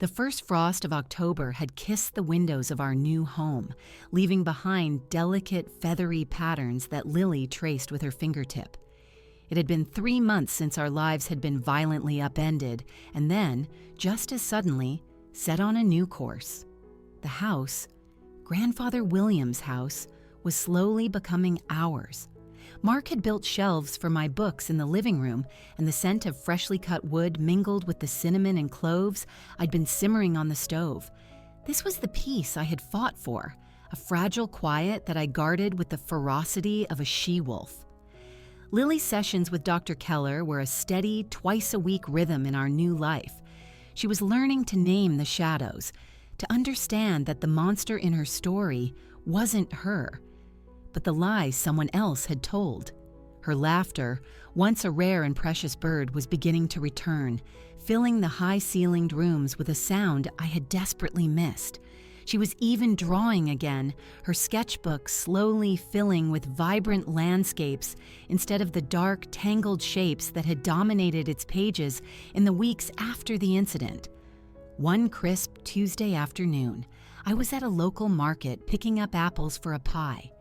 The first frost of October had kissed the windows of our new home, leaving behind delicate, feathery patterns that Lily traced with her fingertip. It had been 3 months since our lives had been violently upended, and then, just as suddenly, set on a new course. The house, Grandfather William's house, was slowly becoming ours. Mark had built shelves for my books in the living room, and the scent of freshly cut wood mingled with the cinnamon and cloves I'd been simmering on the stove. This was the peace I had fought for, a fragile quiet that I guarded with the ferocity of a she-wolf. Lily's sessions with Dr. Keller were a steady, twice-a-week rhythm in our new life. She was learning to name the shadows, to understand that the monster in her story wasn't her, but the lie someone else had told. Her laughter, once a rare and precious bird, was beginning to return, filling the high-ceilinged rooms with a sound I had desperately missed. She was even drawing again, her sketchbook slowly filling with vibrant landscapes instead of the dark, tangled shapes that had dominated its pages in the weeks after the incident. One crisp Tuesday afternoon, I was at a local market picking up apples for a pie.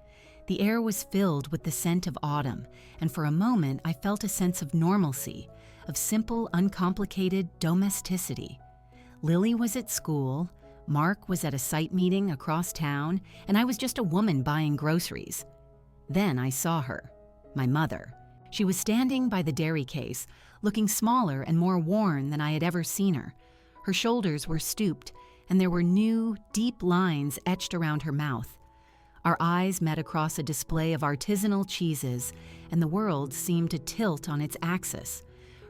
The air was filled with the scent of autumn, and for a moment I felt a sense of normalcy, of simple, uncomplicated domesticity. Lily was at school, Mark was at a site meeting across town, and I was just a woman buying groceries. Then I saw her, my mother. She was standing by the dairy case, looking smaller and more worn than I had ever seen her. Her shoulders were stooped, and there were new, deep lines etched around her mouth. Our eyes met across a display of artisanal cheeses, and the world seemed to tilt on its axis.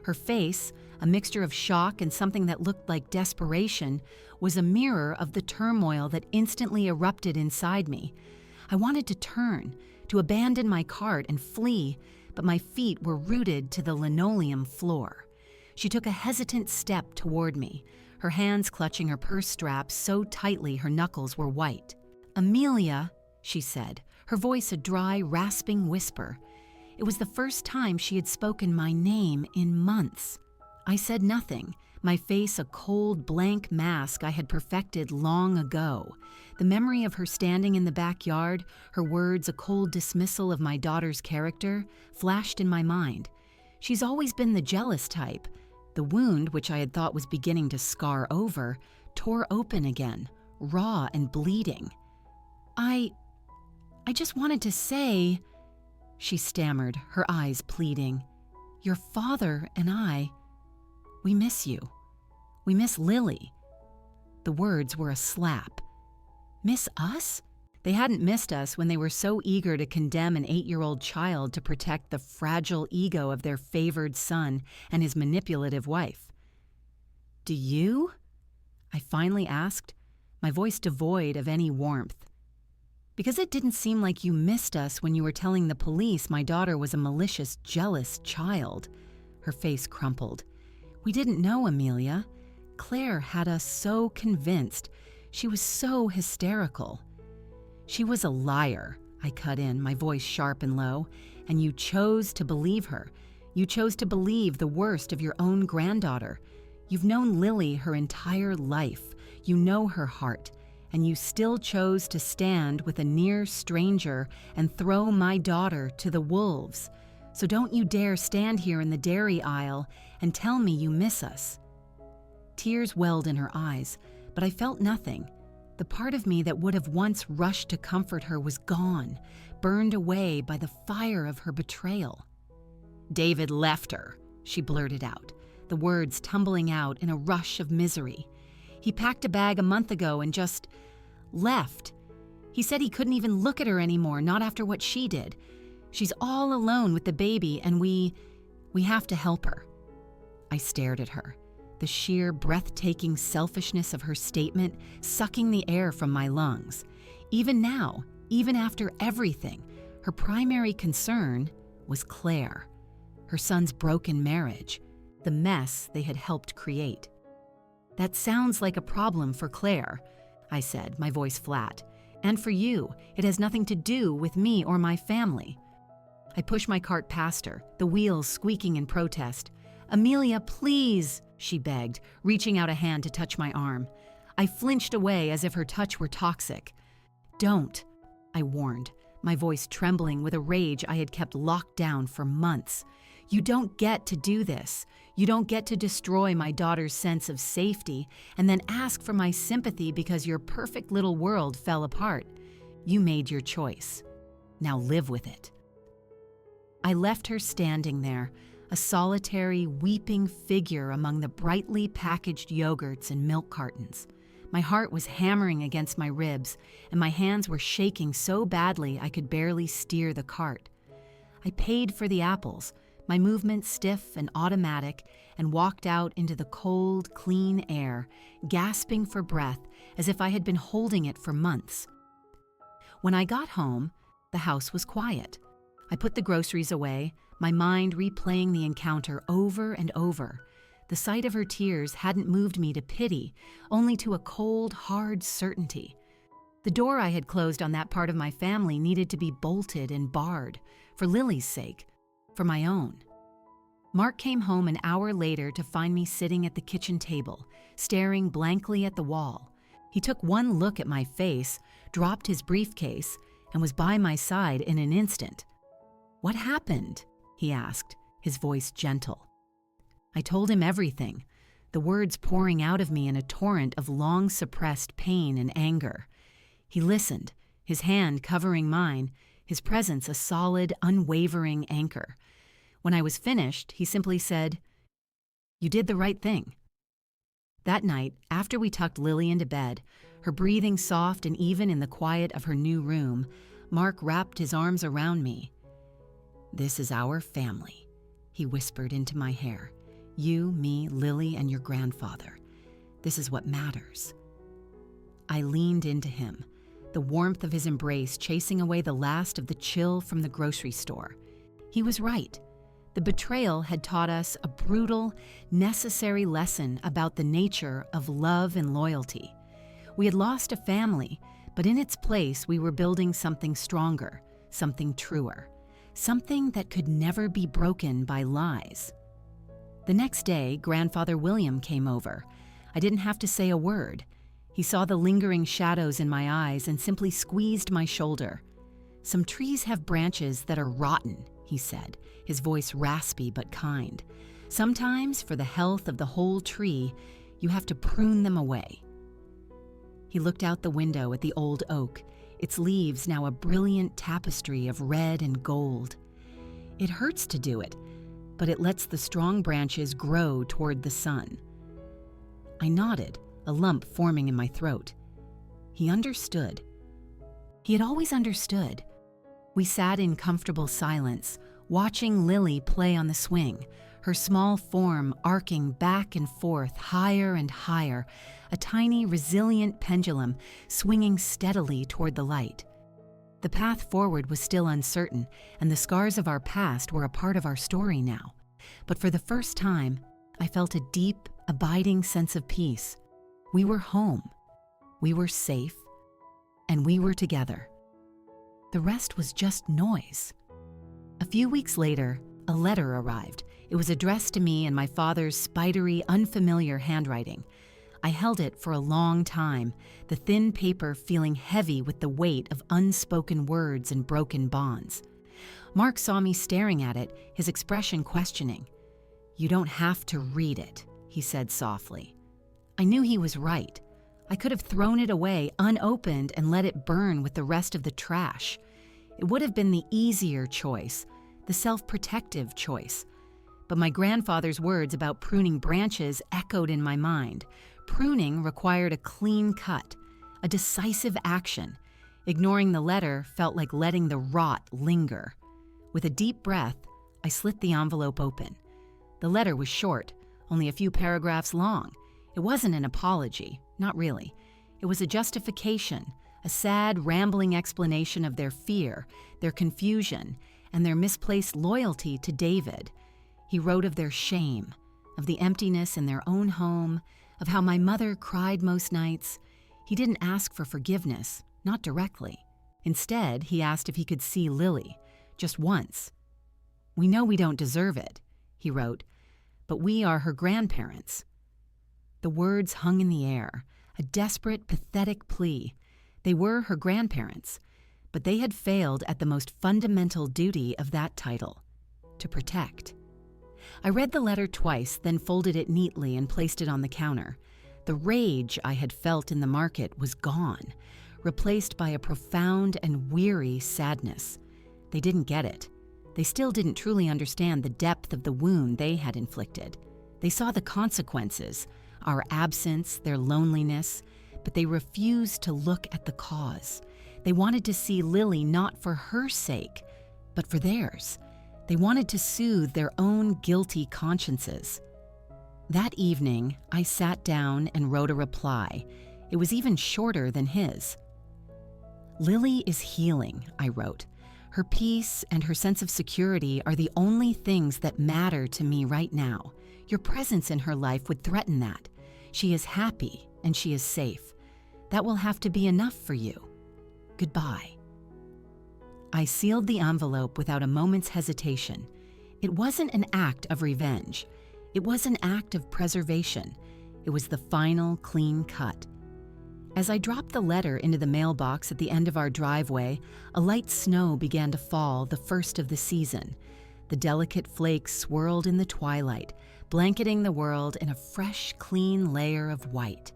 Her face, a mixture of shock and something that looked like desperation, was a mirror of the turmoil that instantly erupted inside me. I wanted to turn, to abandon my cart and flee, but my feet were rooted to the linoleum floor. She took a hesitant step toward me, her hands clutching her purse strap so tightly her knuckles were white. "Amelia," she said, her voice a dry, rasping whisper. It was the first time she had spoken my name in months. I said nothing, my face a cold, blank mask I had perfected long ago. The memory of her standing in the backyard, her words a cold dismissal of my daughter's character, flashed in my mind. She's always been the jealous type. The wound, which I had thought was beginning to scar over, tore open again, raw and bleeding. I just wanted to say," she stammered, her eyes pleading, "your father and I, we miss you. We miss Lily." The words were a slap. Miss us? They hadn't missed us when they were so eager to condemn an 8-year-old child to protect the fragile ego of their favored son and his manipulative wife. "Do you?" I finally asked, my voice devoid of any warmth. "Because it didn't seem like you missed us when you were telling the police my daughter was a malicious, jealous child." Her face crumpled. "We didn't know, Amelia. Claire had us so convinced. She was so hysterical." "She was a liar," I cut in, my voice sharp and low, "and you chose to believe her. You chose to believe the worst of your own granddaughter. You've known Lily her entire life. You know her heart. And you still chose to stand with a near stranger and throw my daughter to the wolves. So don't you dare stand here in the dairy aisle and tell me you miss us." Tears welled in her eyes, but I felt nothing. The part of me that would have once rushed to comfort her was gone, burned away by the fire of her betrayal. "David left her," she blurted out, the words tumbling out in a rush of misery. "He packed a bag a month ago and just left. He said he couldn't even look at her anymore, not after what she did. She's all alone with the baby, and we have to help her." I stared at her, the sheer, breathtaking selfishness of her statement sucking the air from my lungs. Even now, even after everything, her primary concern was Claire, her son's broken marriage, the mess they had helped create. "That sounds like a problem for Claire," I said, my voice flat. "And for you, it has nothing to do with me or my family." I pushed my cart past her, the wheels squeaking in protest. "Amelia, please," she begged, reaching out a hand to touch my arm. I flinched away as if her touch were toxic. "Don't," I warned, my voice trembling with a rage I had kept locked down for months. "You don't get to do this. You don't get to destroy my daughter's sense of safety and then ask for my sympathy because your perfect little world fell apart. You made your choice. Now live with it." I left her standing there, a solitary, weeping figure among the brightly packaged yogurts and milk cartons. My heart was hammering against my ribs, and my hands were shaking so badly I could barely steer the cart. I paid for the apples, my movements stiff and automatic, and walked out into the cold, clean air, gasping for breath as if I had been holding it for months. When I got home, the house was quiet. I put the groceries away, my mind replaying the encounter over and over. The sight of her tears hadn't moved me to pity, only to a cold, hard certainty. The door I had closed on that part of my family needed to be bolted and barred, for Lily's sake, for my own. Mark came home an hour later to find me sitting at the kitchen table, staring blankly at the wall. He took one look at my face, dropped his briefcase, and was by my side in an instant. "What happened?" he asked, his voice gentle. I told him everything, the words pouring out of me in a torrent of long-suppressed pain and anger. He listened, his hand covering mine, his presence a solid, unwavering anchor. When I was finished, he simply said, "You did the right thing." That night, after we tucked Lily into bed, her breathing soft and even in the quiet of her new room, Mark wrapped his arms around me. "This is our family," he whispered into my hair. "You, me, Lily, and your grandfather. This is what matters." I leaned into him, the warmth of his embrace chasing away the last of the chill from the grocery store. He was right. The betrayal had taught us a brutal, necessary lesson about the nature of love and loyalty. We had lost a family, but in its place we were building something stronger, something truer, something that could never be broken by lies. The next day, Grandfather William came over. I didn't have to say a word. He saw the lingering shadows in my eyes and simply squeezed my shoulder. "Some trees have branches that are rotten," he said, his voice raspy but kind. "Sometimes, for the health of the whole tree, you have to prune them away." He looked out the window at the old oak, its leaves now a brilliant tapestry of red and gold. "It hurts to do it, but it lets the strong branches grow toward the sun." I nodded, a lump forming in my throat. He understood. He had always understood. We sat in comfortable silence, watching Lily play on the swing, her small form arcing back and forth, higher and higher, a tiny, resilient pendulum swinging steadily toward the light. The path forward was still uncertain, and the scars of our past were a part of our story now. But for the first time, I felt a deep, abiding sense of peace. We were home. We were safe. And we were together. The rest was just noise. A few weeks later, a letter arrived. It was addressed to me in my father's spidery, unfamiliar handwriting. I held it for a long time, the thin paper feeling heavy with the weight of unspoken words and broken bonds. Mark saw me staring at it, his expression questioning. "You don't have to read it," he said softly. I knew he was right. I could have thrown it away unopened and let it burn with the rest of the trash. It would have been the easier choice, the self-protective choice. But my grandfather's words about pruning branches echoed in my mind. Pruning required a clean cut, a decisive action. Ignoring the letter felt like letting the rot linger. With a deep breath, I slit the envelope open. The letter was short, only a few paragraphs long. It wasn't an apology, not really. It was a justification, a sad, rambling explanation of their fear, their confusion, and their misplaced loyalty to David. He wrote of their shame, of the emptiness in their own home, of how my mother cried most nights. He didn't ask for forgiveness, not directly. Instead, he asked if he could see Lily, just once. "We know we don't deserve it," he wrote, but we are her grandparents." The words hung in the air, a desperate, pathetic plea. They were her grandparents, but they had failed at the most fundamental duty of that title: to protect. I read the letter twice, then folded it neatly and placed it on the counter. The rage I had felt in the market was gone, replaced by a profound and weary sadness. They didn't get it. They still didn't truly understand the depth of the wound they had inflicted. They saw the consequences, our absence, their loneliness, but they refused to look at the cause. They wanted to see Lily not for her sake, but for theirs. They wanted to soothe their own guilty consciences. That evening, I sat down and wrote a reply. It was even shorter than his. "Lily is healing," I wrote. "Her peace and her sense of security are the only things that matter to me right now. Your presence in her life would threaten that. She is happy and she is safe. That will have to be enough for you. Goodbye." I sealed the envelope without a moment's hesitation. It wasn't an act of revenge. It was an act of preservation. It was the final clean cut. As I dropped the letter into the mailbox at the end of our driveway, a light snow began to fall, the first of the season. The delicate flakes swirled in the twilight, blanketing the world in a fresh, clean layer of white.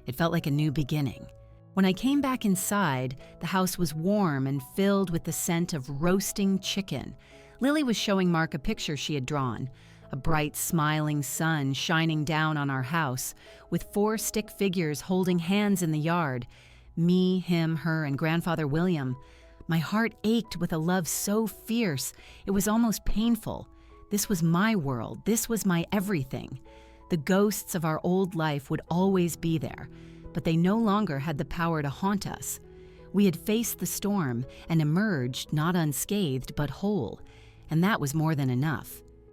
It felt like a new beginning. When I came back inside, the house was warm and filled with the scent of roasting chicken. Lily was showing Mark a picture she had drawn. A bright, smiling sun shining down on our house, with 4 stick figures holding hands in the yard. Me, him, her, and Grandfather William. My heart ached with a love so fierce, it was almost painful. This was my world. This was my everything. The ghosts of our old life would always be there, but they no longer had the power to haunt us. We had faced the storm and emerged not unscathed but whole, and that was more than enough.